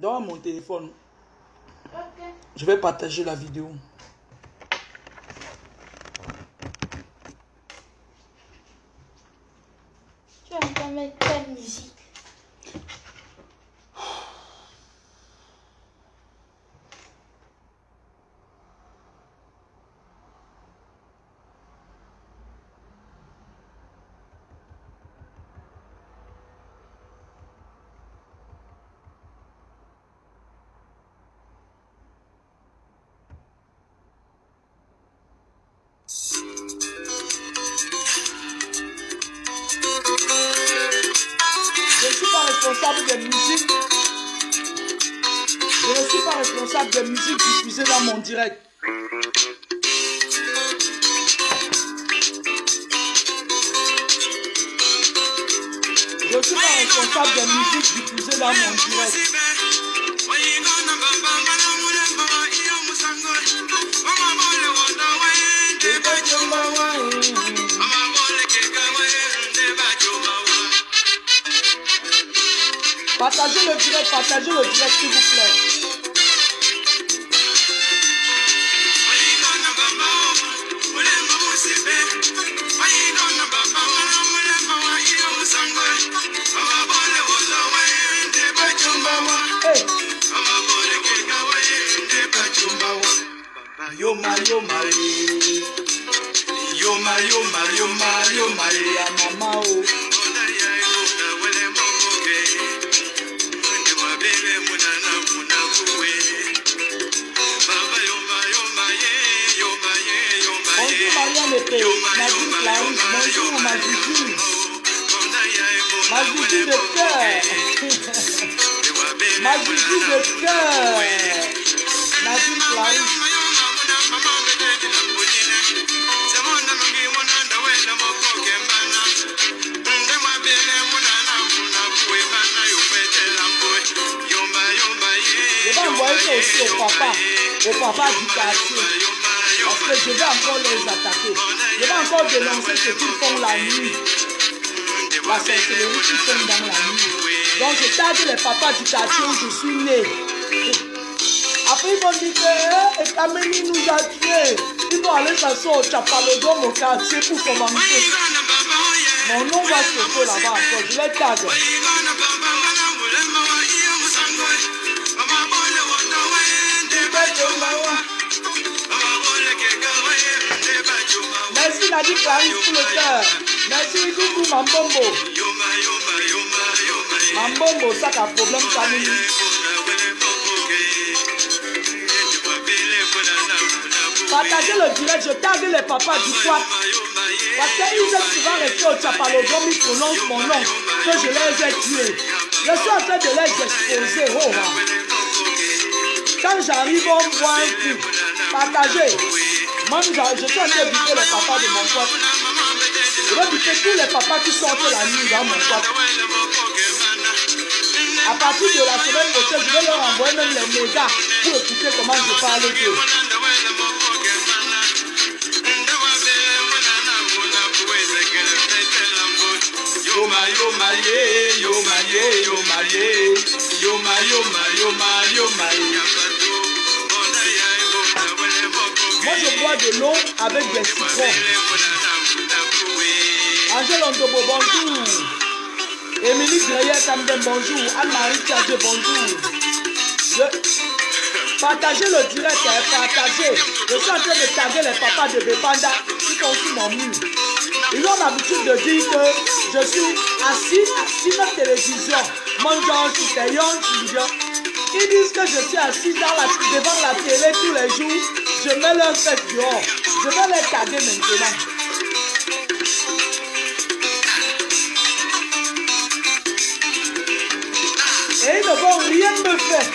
Dans mon téléphone. Ok. Je vais partager la vidéo. Tu vas me mettre quelle musique? Je ne suis pas responsable de musique. Je ne suis pas responsable de musique diffusée dans mon direct. Je ne suis pas responsable de musique diffusée dans mon direct. Partagez le direct s'il vous plaît. Hey. Yoma yoma yoma yoma yoma yoma ya mama o. Bonjour Marianne Épée, Nadine Clarisse, bonjour ma Juju. Ma Juju de cœur. Ma Juju de cœur. Nadine Clarisse. Je vais envoyer ça aussi au papa du quartier. Parce que je vais encore les attaquer. Je vais encore dénoncer ce qu'ils font la nuit. La sorcellerie qu'ils font dans la nuit. Donc je tague les papas du quartier où je suis né. Après ils vont dire que Ekameni nous a tués. Ils vont aller s'asseoir au Chapalodrome au quartier pour commencer. Mon nom va sauter là-bas encore. Je les tague. Merci Nadine Clarisse pour le cœur. Merci Doudou Mambombo. Mambombo, ça a problème famille. Partagez le direct, je tague les papas du quad. Parce qu'ils aiment souvent rester au Chapalodrome, ils prononcent mon nom, que je les ai tués. Je suis en train de les exposer. Oh, quand j'arrive, on me voit un coup. Partagez. Moi, je suis en train de buter les papas de mon pote. Je vais buter tous les papas qui sortent la nuit dans mon pote. À partir de la semaine prochaine, je vais leur envoyer même les mégas pour écouter comment je parle d'eux. Yoma yoma ye, yoma ye, yoma ye, yoma yoma yoma yoma ye. Moi je bois de l'eau avec des citrons. Angèle Ontobo, bonjour. Émilie Greyer Camden, bonjour. Anne-Marie Tchadje, bonjour. Partagez le direct, partagez. Je suis en train de taguer les papas de Bepanda qui sont sur mon mur. Ils ont l'habitude de dire que je suis assis sur la télévision. Mon genre, c'est Yon. Ils disent que je suis assis devant la télé tous les jours. Je mets leur tête dehors. Je vais les taguer maintenant. Et ils ne vont rien me faire.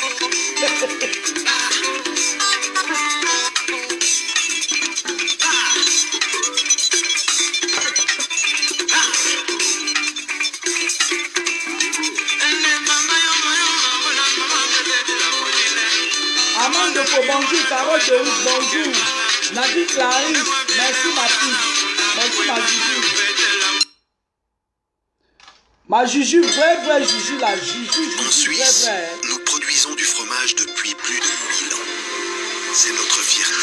Amande Fo, bonjour. Carole de Ruth, bonjour. Nadine Clarisse, merci ma fille. Merci ma Juju. Ma Juju, vrai Juju, la Juju, En Suisse, vrai. nous produisons du hommage depuis plus de 1000 ans. C'est notre fierté.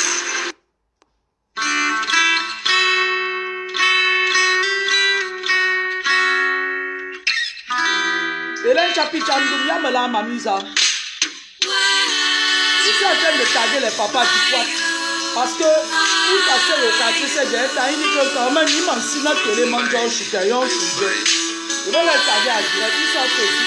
Hélène Chapichandou, y'a me la mamisa. Je suis en train de taguer les papas du poids. Parce que, où passer au quartier, c'est bien, t'as une idée quand même, il m'a si notre télé mange au chutaillon, je vais les taguer à direct, ils sont petits.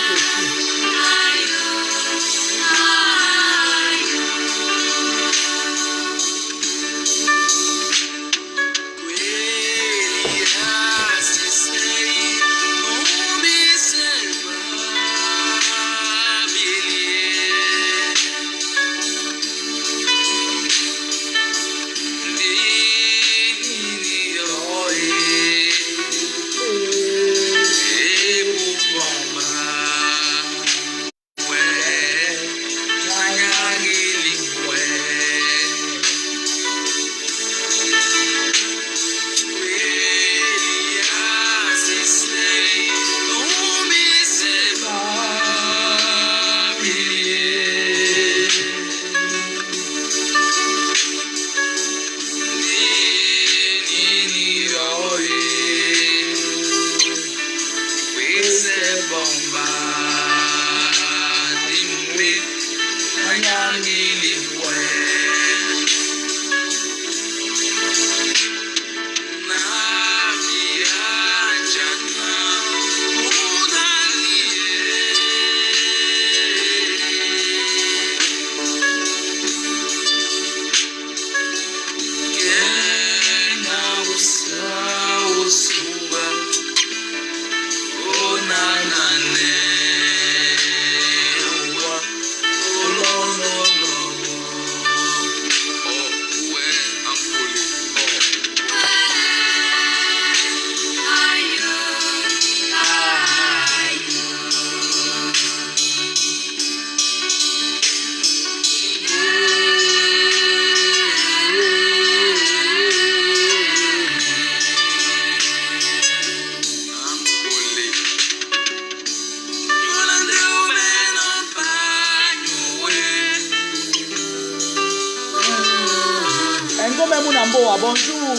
Bonjour.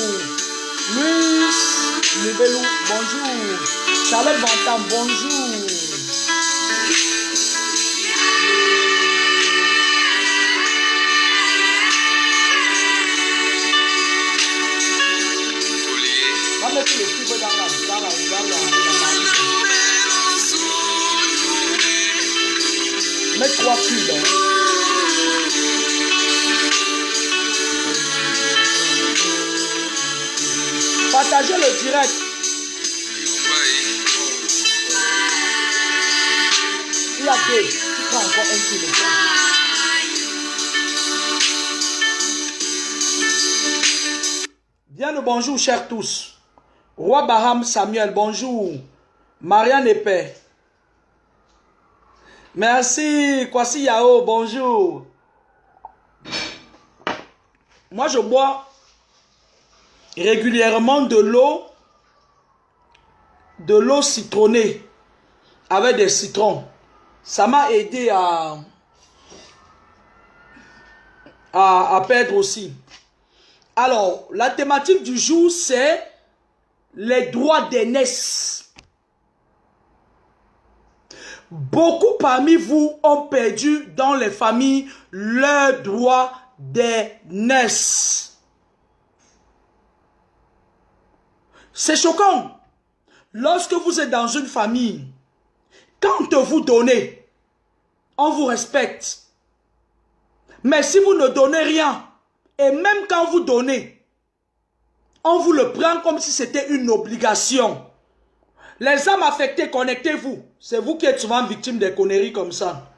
Luis Lebelou, bonjour. Charlotte Bantam, bonjour. On va mettre le fibre dans la mets 3 cubes. Hein. Partagez le direct. Il y a 2. Tu prends encore un kilo. Bien le bonjour, chers tous. Roi Baham Samuel, bonjour. Marianne Epais. Merci. Kwasi Yao, bonjour. Moi, je bois régulièrement de l'eau citronnée avec des citrons. Ça m'a aidé à perdre aussi. Alors, la thématique du jour, c'est les droits d'aînesse. Beaucoup parmi vous ont perdu dans les familles leurs droits d'aînesse. C'est choquant. Lorsque vous êtes dans une famille, quand vous donnez, on vous respecte. Mais si vous ne donnez rien, et même quand vous donnez, on vous le prend comme si c'était une obligation. Les âmes affectées, connectez-vous. C'est vous qui êtes souvent victime des conneries comme ça.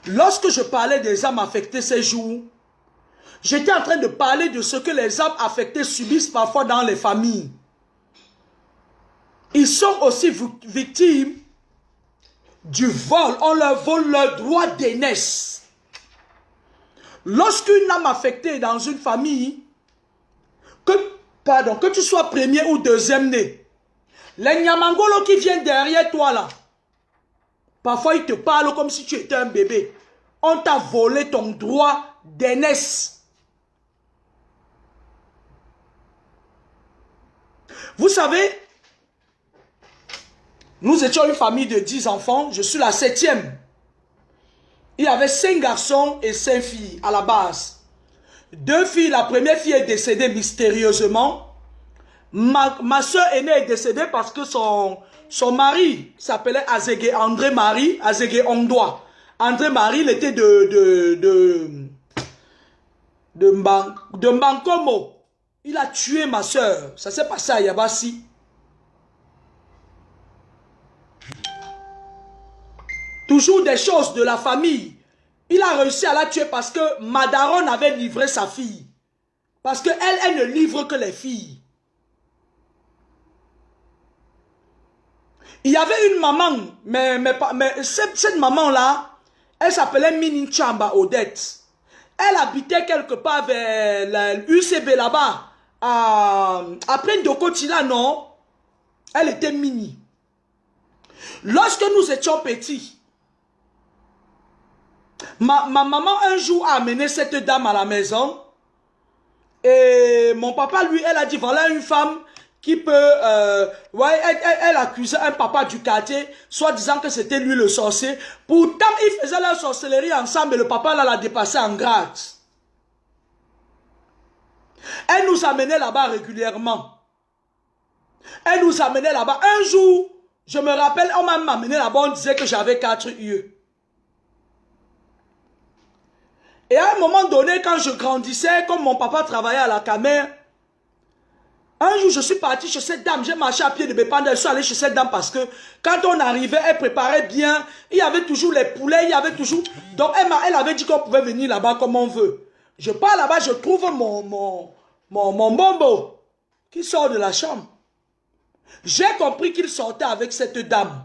Lorsque je parlais des âmes affectées ces jours, j'étais en train de parler de ce que les âmes affectées subissent parfois dans les familles. Ils sont aussi victimes du vol. On leur vole leur droit d'aînesse. Lorsqu'une âme affectée est dans une famille, que pardon, que tu sois premier ou deuxième né, les Nyamangolo qui viennent derrière toi là, parfois ils te parlent comme si tu étais un bébé. On t'a volé ton droit d'aînesse. Vous savez, nous étions une famille de 10 enfants, je suis la 7e. Il y avait 5 garçons et 5 filles à la base. 2 filles, la première fille est décédée mystérieusement. Ma soeur aînée est décédée parce que son mari s'appelait Azege André Marie, Azege Ondoa. André Marie, il était de Mbankomo. Il a tué ma soeur. Ça s'est passé à Yabassi. Toujours des choses de la famille. Il a réussi à la tuer parce que Madaron avait livré sa fille. Parce qu'elle, elle ne livre que les filles. Il y avait une maman, mais cette maman-là, elle s'appelait Mini Chamba Odette. Elle habitait quelque part vers l'UCB là-bas. Après Ndokotila, non? Elle était mini. Lorsque nous étions petits, ma maman un jour a amené cette dame à la maison. Et mon papa, lui, elle a dit, voilà une femme qui peut... elle accusait un papa du quartier, soit disant que c'était lui le sorcier. Pourtant, ils faisaient leur sorcellerie ensemble et le papa là l'a dépassé en grade. Elle nous amenait là-bas régulièrement. Elle nous amenait là-bas. Un jour, je me rappelle, on m'a amené là-bas, on disait que j'avais 4 yeux. Et à un moment donné, quand je grandissais, comme mon papa travaillait à la caméra, un jour, je suis parti chez cette dame. J'ai marché à pied de mes pendant. Je suis allé chez cette dame parce que quand on arrivait, elle préparait bien. Il y avait toujours les poulets, il y avait toujours... Donc, elle avait dit qu'on pouvait venir là-bas comme on veut. Je pars là-bas, je trouve mon bombo qui sort de la chambre. J'ai compris qu'il sortait avec cette dame.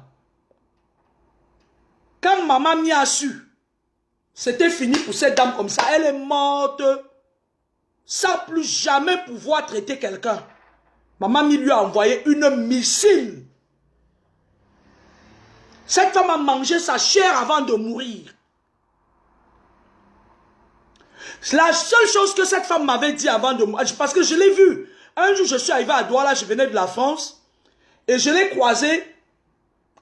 Quand maman m'y a su, c'était fini pour cette dame comme ça. Elle est morte sans plus jamais pouvoir traiter quelqu'un. Maman lui a envoyé une missile. Cette femme a mangé sa chair avant de mourir. La seule chose que cette femme m'avait dit avant de mourir, parce que je l'ai vue. Un jour, je suis arrivé à Douala, je venais de la France, et je l'ai croisée.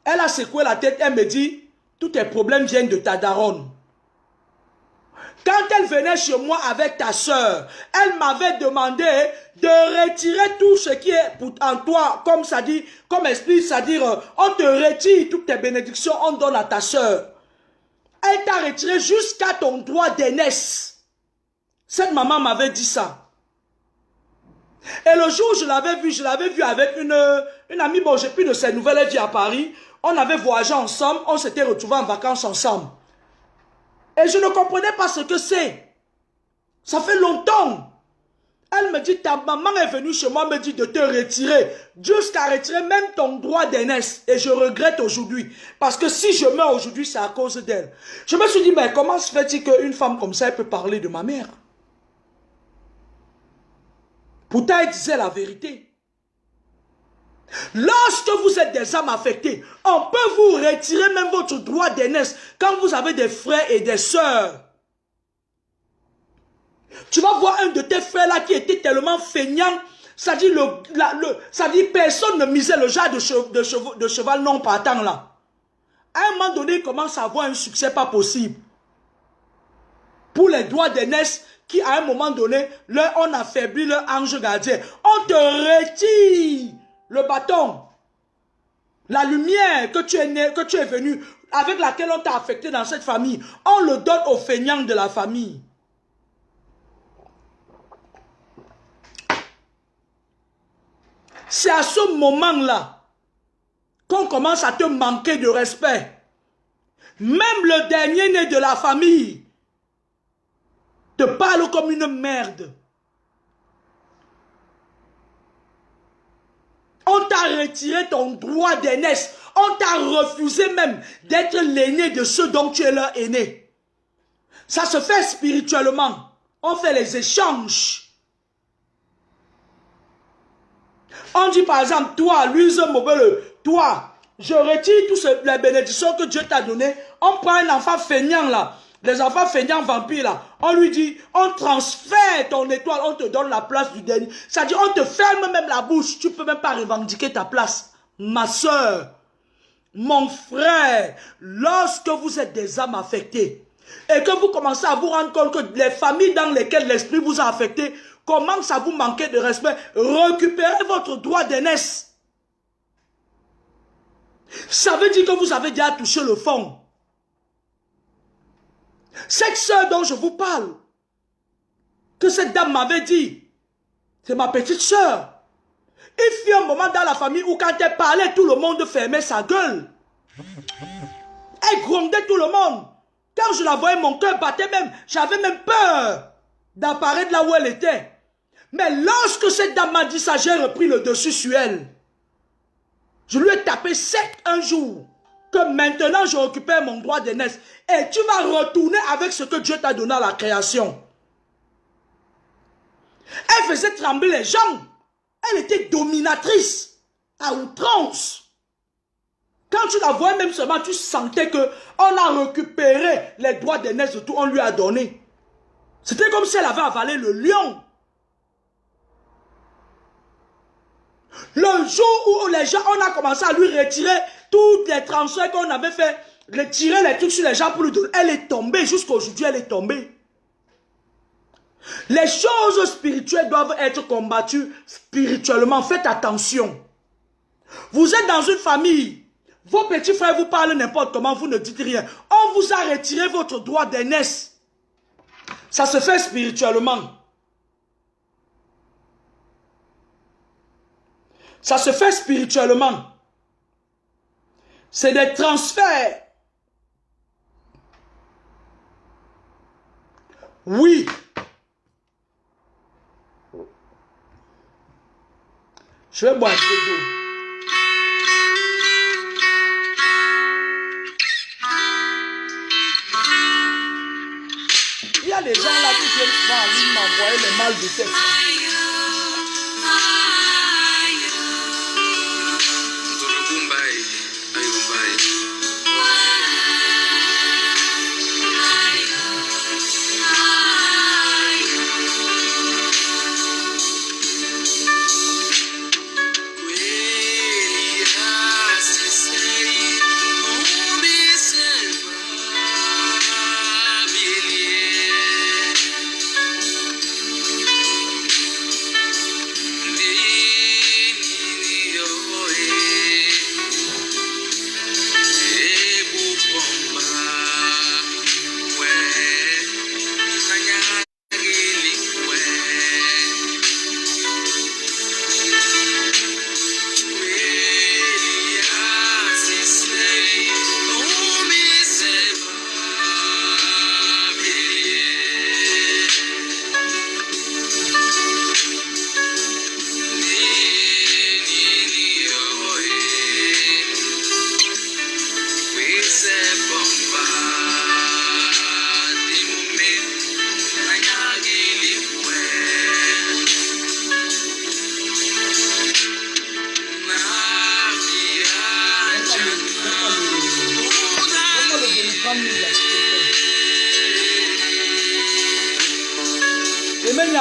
Elle a secoué la tête, elle me dit, tous tes problèmes viennent de ta daronne. Quand elle venait chez moi avec ta soeur, elle m'avait demandé de retirer tout ce qui est en toi, comme ça dit, comme esprit, c'est-à-dire, on te retire toutes tes bénédictions, on donne à ta soeur. Elle t'a retiré jusqu'à ton droit d'aînesse. Cette maman m'avait dit ça. Et le jour où je l'avais vu avec une amie, bon, j'ai plus de ses nouvelles, elle vit à Paris. On avait voyagé ensemble, on s'était retrouvés en vacances ensemble. Et je ne comprenais pas ce que c'est. Ça fait longtemps. Elle me dit, ta maman est venue chez moi, me dit de te retirer, jusqu'à retirer même ton droit d'aînesse. Et je regrette aujourd'hui. Parce que si je meurs aujourd'hui, c'est à cause d'elle. Je me suis dit, mais comment se fait-il qu'une femme comme ça, elle peut parler de ma mère? Pourtant, elle disait la vérité. Lorsque vous êtes des âmes affectées, on peut vous retirer même votre droit d'aînesse quand vous avez des frères et des sœurs. Tu vas voir un de tes frères là qui était tellement feignant, ça dit, personne ne misait le genre de cheval non partant là. À un moment donné, il commence à avoir un succès pas possible. Pour les droits d'aînesse qui à un moment donné, on affaiblit leur ange gardien. On te retire le bâton, la lumière que tu es venu, avec laquelle on t'a affecté dans cette famille, on le donne aux feignants de la famille. C'est à ce moment-là qu'on commence à te manquer de respect. Même le dernier né de la famille te parle comme une merde. On t'a retiré ton droit d'aînesse. On t'a refusé même d'être l'aîné de ceux dont tu es leur aîné. Ça se fait spirituellement. On fait les échanges. On dit par exemple, toi, Louise Mobile, toi, je retire toutes les bénédictions que Dieu t'a données. On prend un enfant feignant là, les enfants feignants vampires là. On lui dit, on transfère ton étoile, on te donne la place du dernier. C'est-à-dire, on te ferme même la bouche. Tu ne peux même pas revendiquer ta place. Ma soeur, mon frère, lorsque vous êtes des âmes affectées et que vous commencez à vous rendre compte que les familles dans lesquelles l'esprit vous a affecté commencent à vous manquer de respect, récupérez votre droit d'aînesse. Ça veut dire que vous avez déjà touché le fond. Cette sœur dont je vous parle, que cette dame m'avait dit, c'est ma petite sœur. Il fut un moment dans la famille où quand elle parlait, tout le monde fermait sa gueule. Elle grondait tout le monde. Quand je la voyais, mon cœur battait même. J'avais même peur d'apparaître là où elle était. Mais lorsque cette dame m'a dit ça, j'ai repris le dessus sur elle. Je lui ai tapé sec un jour. Que maintenant je récupère mon droit d'aînesse. Et tu vas retourner avec ce que Dieu t'a donné à la création. Elle faisait trembler les gens. Elle était dominatrice à outrance. Quand tu la voyais même seulement, tu sentais que on a récupéré les droits d'aînesse de tout, on lui a donné. C'était comme si elle avait avalé le lion. Le jour où les gens, on a commencé à lui retirer toutes les transferts qu'on avait fait, retirer les trucs sur les gens pour lui donner, elle est tombée. Jusqu'à aujourd'hui, elle est tombée. Les choses spirituelles doivent être combattues spirituellement. Faites attention. Vous êtes dans une famille. Vos petits frères vous parlent n'importe comment, vous ne dites rien. On vous a retiré votre droit d'aînesse. Ça se fait spirituellement. Ça se fait spirituellement. C'est des transferts. Oui. Je vais boire un peu d'eau. Il y a des gens là qui viennent souvent en ligne m'envoyer les mal de tête.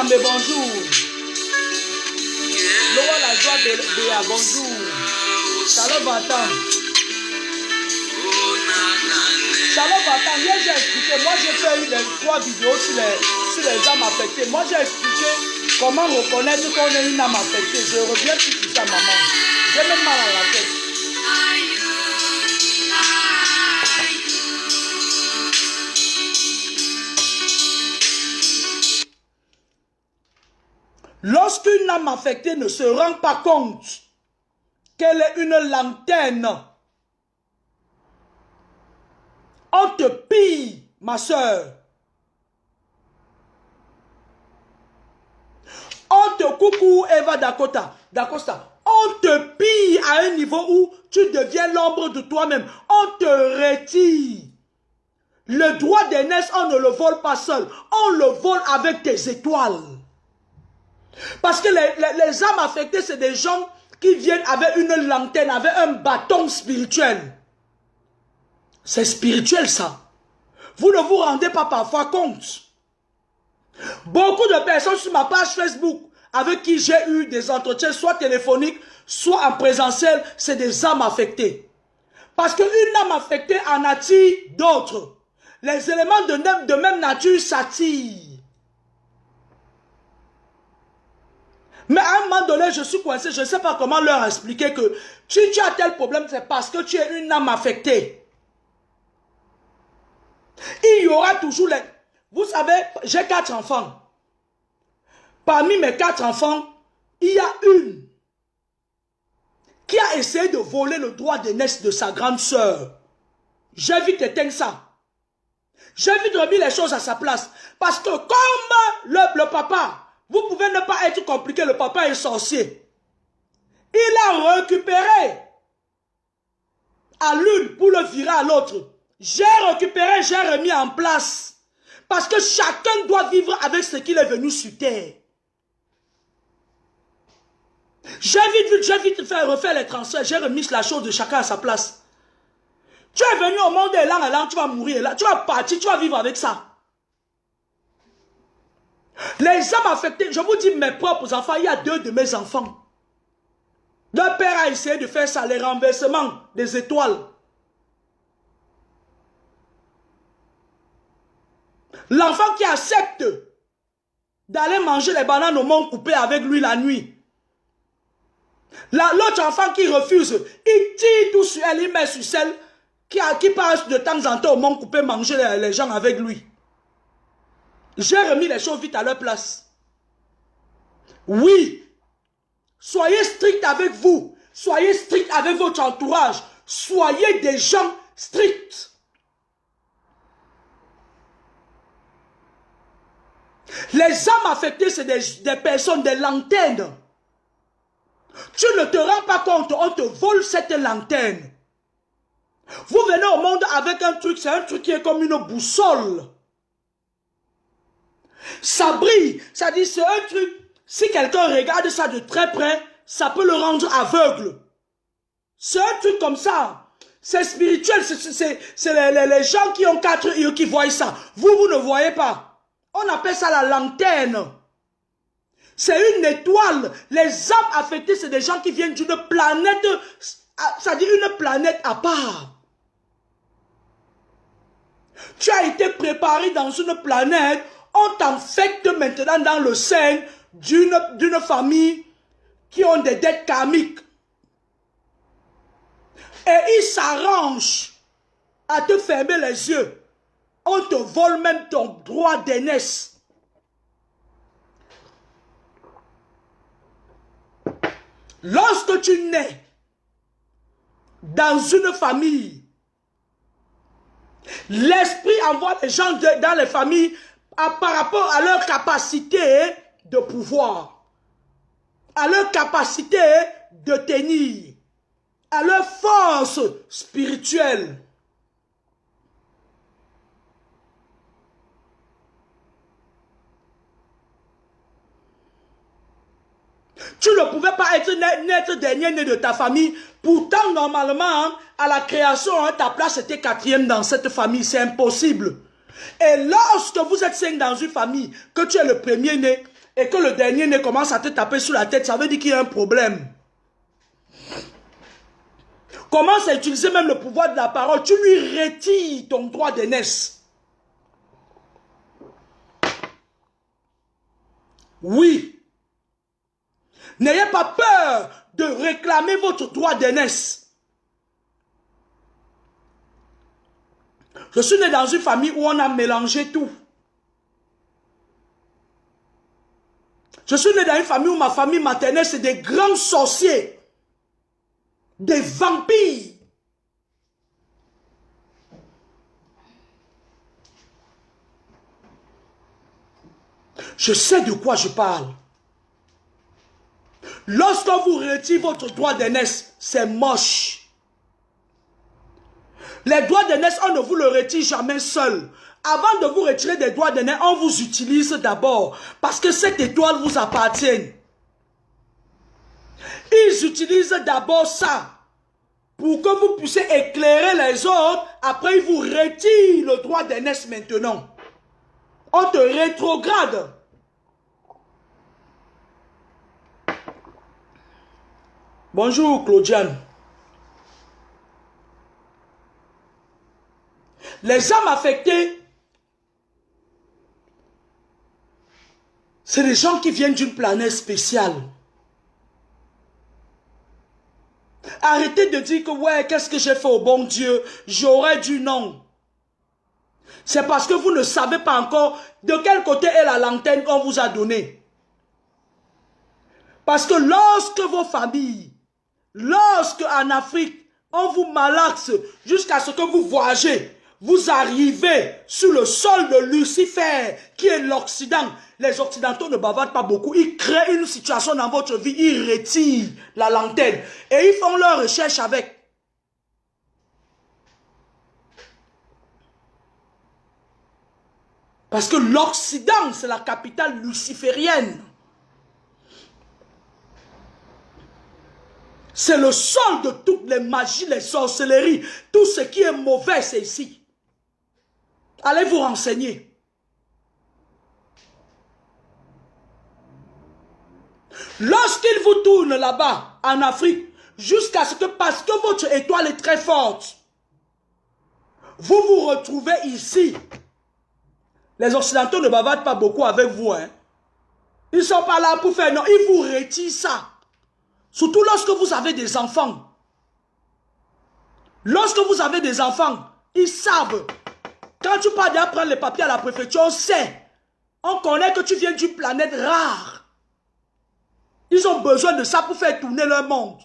Mais bonjour. Loa la joie de Béa, bonjour. Shalom Vatan. Shalom Vatan, hier j'ai expliqué, moi j'ai fait les 3 vidéos sur les âmes affectées. Moi j'ai expliqué comment reconnaître qu'on est une âme affectée. Je reviens sur ça, maman. J'ai même mal à la tête. Lorsqu'une âme affectée ne se rend pas compte qu'elle est une lanterne, on te pille, ma soeur. On te coucou Eva D'Acosta. On te pille à un niveau où tu deviens l'ombre de toi-même. On te retire. Le droit d'aînesse, on ne le vole pas seul. On le vole avec tes étoiles. Parce que les âmes affectées, c'est des gens qui viennent avec une lanterne, avec un bâton spirituel. C'est spirituel ça. Vous ne vous rendez pas parfois compte. Beaucoup de personnes sur ma page Facebook avec qui j'ai eu des entretiens, soit téléphoniques, soit en présentiel, c'est des âmes affectées. Parce qu'une âme affectée en attire d'autres. Les éléments de même nature s'attirent. Mais à un moment donné, je suis coincé, je ne sais pas comment leur expliquer que si tu as tel problème, c'est parce que tu es une âme affectée. Il y aura toujours les... Vous savez, j'ai 4 enfants. Parmi mes 4 enfants, il y a une qui a essayé de voler le droit d'aînesse de sa grande sœur. J'ai vite éteint ça. J'ai vite remis les choses à sa place. Parce que comme le papa, vous pouvez ne pas être compliqué, le papa est sorcier. Il a récupéré à l'une pour le virer à l'autre. J'ai récupéré, j'ai remis en place. Parce que chacun doit vivre avec ce qu'il est venu sur terre. J'ai vite refaire les transferts, j'ai remis la chose de chacun à sa place. Tu es venu au monde élan, tu vas mourir là, tu vas partir, tu vas vivre avec ça. Les âmes affectées, je vous dis mes propres enfants, il y a 2 de mes enfants. Leur père a essayé de faire ça, les renversements des étoiles. L'enfant qui accepte d'aller manger les bananes au monde coupé avec lui la nuit. L'autre enfant qui refuse, il tire tout sur elle, il met sur celle qui passe de temps en temps au monde coupé manger les gens avec lui. J'ai remis les choses vite à leur place. Oui, soyez strict avec vous, soyez strict avec votre entourage, soyez des gens stricts. Les âmes affectées, c'est des personnes, des lanternes. Tu ne te rends pas compte, on te vole cette lanterne. Vous venez au monde avec un truc, c'est un truc qui est comme une boussole. Ça brille, ça dit c'est un truc, si quelqu'un regarde ça de très près, ça peut le rendre aveugle. C'est un truc comme ça. C'est spirituel, c'est les gens qui ont 4 yeux qui voient ça. Vous ne voyez pas. On appelle ça la lanterne. C'est une étoile. Les âmes affectées, c'est des gens qui viennent d'une planète, c'est-à-dire une planète à part. Tu as été préparé dans une planète, on t'infecte maintenant dans le sein d'une famille qui ont des dettes karmiques. Et ils s'arrangent à te fermer les yeux. On te vole même ton droit d'aînesse. Lorsque tu nais dans une famille, l'esprit envoie les gens dans les familles par rapport à leur capacité de pouvoir, à leur capacité de tenir, à leur force spirituelle. Tu ne pouvais pas être dernier né de ta famille. Pourtant, normalement, à la création, ta place était 4e dans cette famille. C'est impossible. Et lorsque vous êtes 5 dans une famille, que tu es le premier né et que le dernier né commence à te taper sur la tête, ça veut dire qu'il y a un problème. Commence à utiliser même le pouvoir de la parole. Tu lui retires ton droit d'aînesse. Oui. N'ayez pas peur de réclamer votre droit d'aînesse. Je suis né dans une famille où on a mélangé tout. Je suis né dans une famille où ma famille maternelle, c'est des grands sorciers. Des vampires. Je sais de quoi je parle. Lorsqu'on vous retire votre droit d'aînesse, c'est moche. Les droits d'aînesse, on ne vous le retire jamais seul. Avant de vous retirer des doigts d'aîné, on vous utilise d'abord. Parce que cette étoile vous appartient. Ils utilisent d'abord ça. Pour que vous puissiez éclairer les autres. Après, ils vous retirent le droit d'aînesse maintenant. On te rétrograde. Bonjour Claudiane. Les âmes affectées, c'est des gens qui viennent d'une planète spéciale. Arrêtez de dire que ouais, qu'est-ce que j'ai fait au bon Dieu? J'aurais dû non. C'est parce que vous ne savez pas encore de quel côté est la lanterne qu'on vous a donnée. Parce que lorsque vos familles, lorsque en Afrique, on vous malaxe jusqu'à ce que vous voyagez, vous arrivez sur le sol de Lucifer, qui est l'Occident. Les Occidentaux ne bavardent pas beaucoup. Ils créent une situation dans votre vie, ils retirent la lanterne et ils font leur recherche avec. Parce que l'Occident, c'est la capitale luciférienne. C'est le sol de toutes les magies, les sorcelleries. Tout ce qui est mauvais, c'est ici. Allez vous renseigner. Lorsqu'il vous tourne là-bas, en Afrique, jusqu'à ce que, parce que votre étoile est très forte, vous vous retrouvez ici. Les Occidentaux ne bavardent pas beaucoup avec vous. Hein. Ils ne sont pas là pour faire, non, ils vous retirent ça. Surtout lorsque vous avez des enfants. Lorsque vous avez des enfants, ils savent. Quand tu pars d'aller prendre les papiers à la préfecture, on sait. On connaît que tu viens d'une planète rare. Ils ont besoin de ça pour faire tourner leur monde.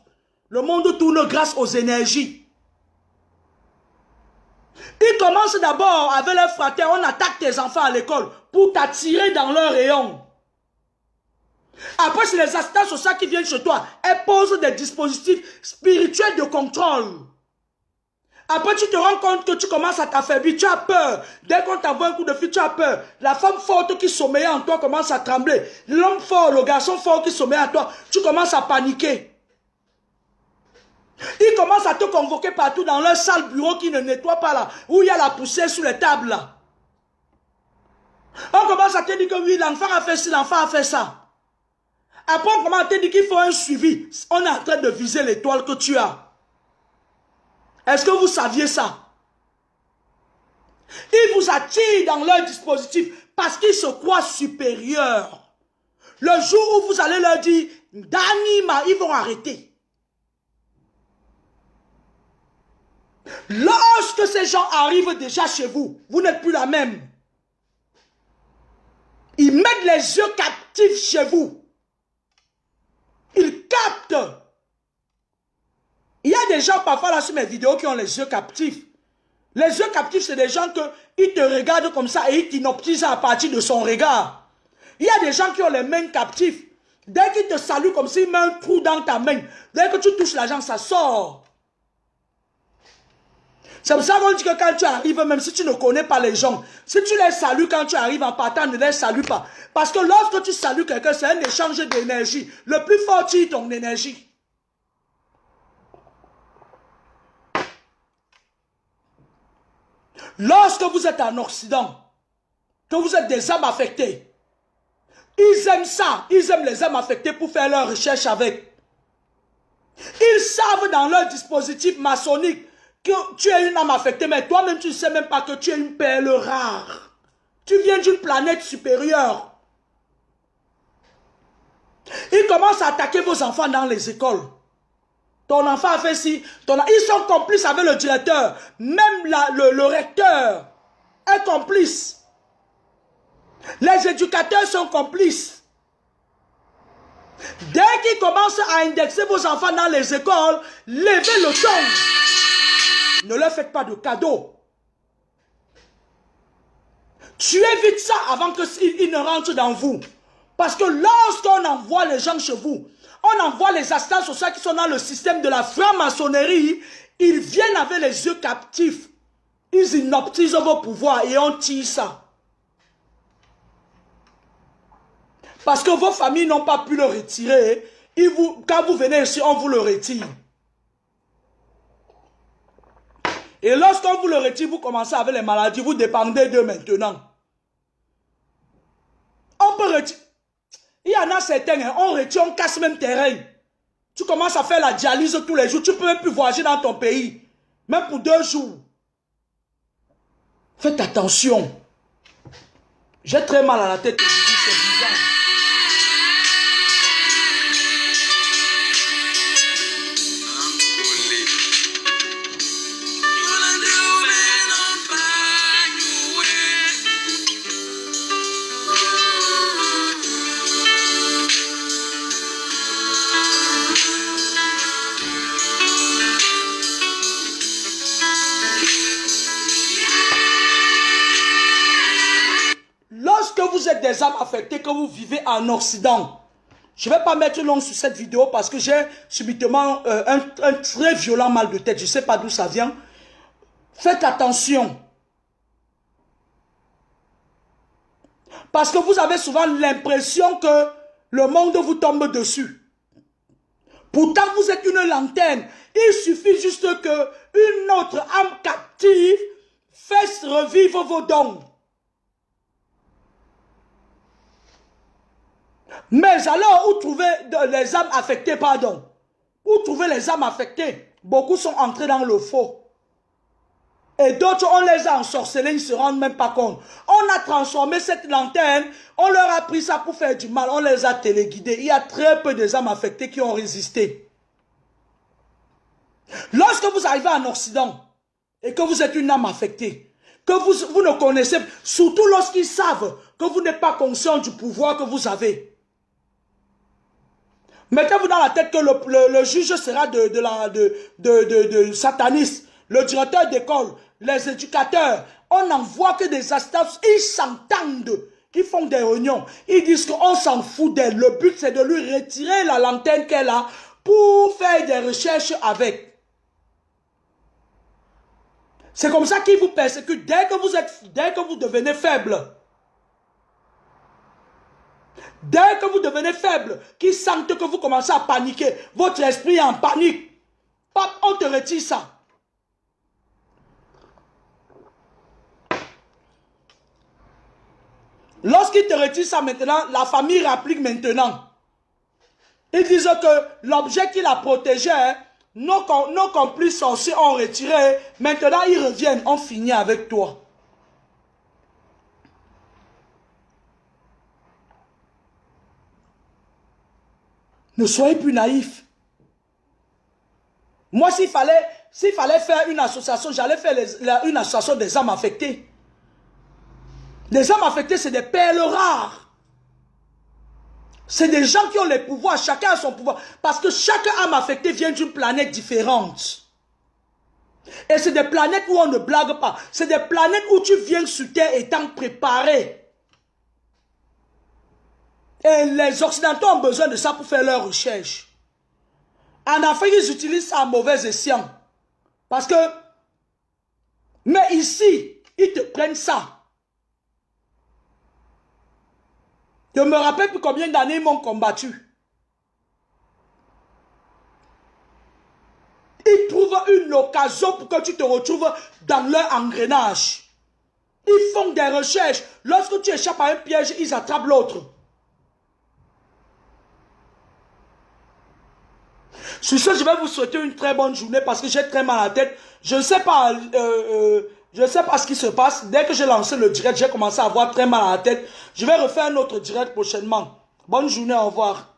Le monde tourne grâce aux énergies. Ils commencent d'abord avec leurs fratères. On attaque tes enfants à l'école pour t'attirer dans leur rayon. Après, c'est les assistants sociaux qui viennent chez toi. Elles posent des dispositifs spirituels de contrôle. Après, tu te rends compte que tu commences à t'affaiblir. Tu as peur. Dès qu'on t'envoie un coup de fil, tu as peur. La femme forte qui sommeille en toi commence à trembler. L'homme fort, le garçon fort qui sommeille en toi, tu commences à paniquer. Ils commencent à te convoquer partout dans leur salle bureau qui ne nettoie pas là, où il y a la poussière sur les tables là. On commence à te dire que oui, l'enfant a fait ci, l'enfant a fait ça. Après, on commence à te dire qu'il faut un suivi. On est en train de viser l'étoile que tu as. Est-ce que vous saviez ça? Ils vous attirent dans leur dispositif parce qu'ils se croient supérieurs. Le jour où vous allez leur dire, Danima, ils vont arrêter. Lorsque ces gens arrivent déjà chez vous, vous n'êtes plus la même. Ils mettent les yeux captifs chez vous. Ils captent. Il y a des gens parfois là sur mes vidéos qui ont les yeux captifs. Les yeux captifs, c'est des gens qui te regardent comme ça et ils t'inoptisent à partir de son regard. Il y a des gens qui ont les mains captives. Dès qu'ils te saluent comme s'ils mettent un trou dans ta main, dès que tu touches l'argent, ça sort. C'est pour ça qu'on dit que quand tu arrives, même si tu ne connais pas les gens, si tu les salues quand tu arrives en partant, ne les salue pas. Parce que lorsque tu salues quelqu'un, c'est un échange d'énergie. Le plus fort tire ton énergie. Lorsque vous êtes en Occident, que vous êtes des âmes affectées, ils aiment ça. Ils aiment les âmes affectées pour faire leur recherche avec. Ils savent dans leur dispositif maçonnique que tu es une âme affectée, mais toi-même tu ne sais même pas que tu es une perle rare. Tu viens d'une planète supérieure. Ils commencent à attaquer vos enfants dans les écoles. Ton enfant a fait ci. Ils sont complices avec le directeur. Même le recteur est complice. Les éducateurs sont complices. Dès qu'ils commencent à indexer vos enfants dans les écoles, levez le ton. Ne leur faites pas de cadeaux. Tuez vite ça avant qu'ils ne rentrent dans vous. Parce que lorsqu'on envoie les gens chez vous, on envoie les assistants sociaux qui sont dans le système de la franc-maçonnerie, ils viennent avec les yeux captifs. Ils inoptisent vos pouvoirs et on tire ça. Parce que vos familles n'ont pas pu le retirer. Quand vous venez ici, on vous le retire. Et lorsqu'on vous le retire, vous commencez avec les maladies, vous dépendez d'eux maintenant. On peut retirer. Il y en a certains, hein, on retire, on casse même terrain. Tu commences à faire la dialyse tous les jours, tu ne peux même plus voyager dans ton pays. Même pour 2 jours. Faites attention. J'ai très mal à la tête aujourd'hui, c'est bizarre. Vous êtes des âmes affectées, que vous vivez en Occident. Je ne vais pas mettre long sur cette vidéo parce que j'ai subitement un très violent mal de tête. Je ne sais pas d'où ça vient. Faites attention. Parce que vous avez souvent l'impression que le monde vous tombe dessus. Pourtant, vous êtes une lanterne. Il suffit juste qu'une autre âme captive fasse revivre vos dons. Mais alors, où trouver les âmes affectées, pardon? Où trouver les âmes affectées? Beaucoup sont entrés dans le faux. Et d'autres, on les a ensorcelés, ils ne se rendent même pas compte. On a transformé cette lanterne, on leur a pris ça pour faire du mal, on les a téléguidés. Il y a très peu de âmes affectées qui ont résisté. Lorsque vous arrivez en Occident, et que vous êtes une âme affectée, que vous ne connaissez, surtout lorsqu'ils savent que vous n'êtes pas conscient du pouvoir que vous avez. Mettez-vous dans la tête que le juge sera de satanistes, le directeur d'école, les éducateurs. On n'envoie que des assistances, ils s'entendent, ils font des réunions. Ils disent qu'on s'en fout d'elle. Le but c'est de lui retirer la lanterne qu'elle a pour faire des recherches avec. C'est comme ça qu'ils vous persécutent dès que vous devenez faible. Dès que vous devenez faible, qu'ils sentent que vous commencez à paniquer, votre esprit est en panique. Pap, on te retire ça. Lorsqu'ils te retirent ça maintenant, la famille réapplique maintenant. Ils disent que l'objet qui l'a protégé, nos complices sorciers ont retiré. Maintenant, ils reviennent, on finit avec toi. Ne soyez plus naïfs. Moi, s'il fallait faire une association, j'allais faire une association des âmes affectées. Les âmes affectées, c'est des perles rares. C'est des gens qui ont les pouvoirs, chacun a son pouvoir. Parce que chaque âme affectée vient d'une planète différente. Et c'est des planètes où on ne blague pas. C'est des planètes où tu viens sur Terre étant préparé. Et les Occidentaux ont besoin de ça pour faire leurs recherches. En Afrique, ils utilisent ça à mauvais escient. Parce que, mais ici, ils te prennent ça. Je me rappelle plus combien d'années ils m'ont combattu. Ils trouvent une occasion pour que tu te retrouves dans leur engrenage. Ils font des recherches. Lorsque tu échappes à un piège, ils attrapent l'autre. Sur ce, je vais vous souhaiter une très bonne journée parce que j'ai très mal à la tête. Je ne sais pas, ce qui se passe. Dès que j'ai lancé le direct, j'ai commencé à avoir très mal à la tête. Je vais refaire un autre direct prochainement. Bonne journée, au revoir.